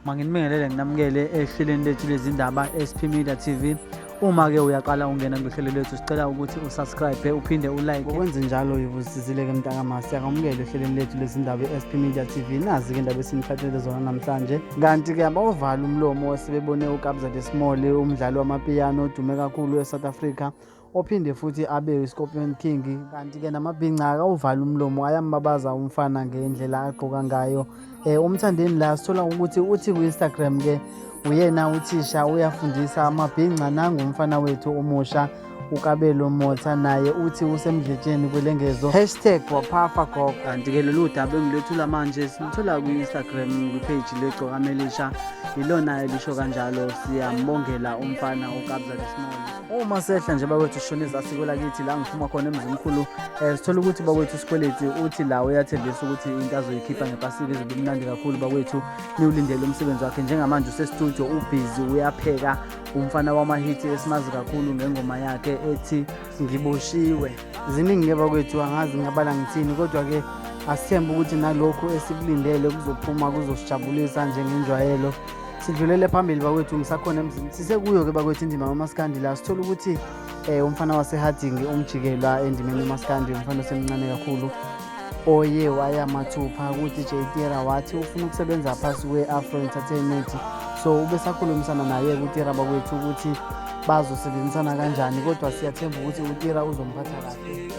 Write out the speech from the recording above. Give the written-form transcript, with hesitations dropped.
Manginibingelele nginamukele ehlelweni lethu lezindaba SP Media TV. Uma-ke uyaqala ungena kuhlelo lethu sicela ukuthi usubscribe uphinde ulike. Ukwenze njalo uyivusisile-ke mntakama, siyakwamukela ehlelweni lethu lezindaba SP Media TV. Nazi-ke indaba esiniphathele zona namhlanje. Kanti-ke abawuvala umlomo sebebone uKabza de Small, umdlali wamapiyano odume kakhulu eSouth Africa, ophinde futhi abe iScorpion King. Kanti-ke namabhinca akawuvala umlomo, ayambabaza umfana ngendlela agqoka ngayo. Umthandeni la sithola ukuthi uthi ku-Instagram-ke uyena uthisha uyafundisa amabhinca. Nangumfana wethu omusha uKabelo Motha, naye uthi usemdletsheni kwelengezo #waphafa gogo. Kanti-ke lolu daba engilethula manje silithola ku-Instagram kwipage leGcoka Melisha, ilona elisho kanjalo. Siyambongela umfana uKabza de Small. Uma sehla nje bakwethu sishone zasiko lakithi la ngiphuma khona emzimkhulu, sithola ukuthi bakwethu Sikweleti uthi la uyathembisa ukuthi into azoyikhipha ngepasika izobe imnandi kakhulu. Bakwethu niwulindele umsebenzi wakhe, njengamanje usestudio ubhizi uyapheka. Umfana wamahithi esimazi kakhulu ngengoma yakhe ethi Ngiboshiwe. Ziningi-ke bakwethu, angazi ngingabala ngithini, kodwa-ke asithembe ukuthi nalokhu esikulindele kuzophuma kuzosijabulisa njengenjwayelo. Sidlulele phambili bakwethu, ngisakhona emzini sisekuyo-ke bakwethu indima kaMaskandi la. Sithola ukuthi umfana waseHarding umjikelwa endimeni uMaskandi, umfana osemncane kakhulu oye wayamathupha ukuthi JTira wathi ufuna ukusebenza phasi kwe-Afro Entertainment. So ubesakhulumisana naye-ke uTira bakwethu ukuthi bazosebenzisana kanjani, kodwa siyathemba ukuthi uTira uzomphatha kahle.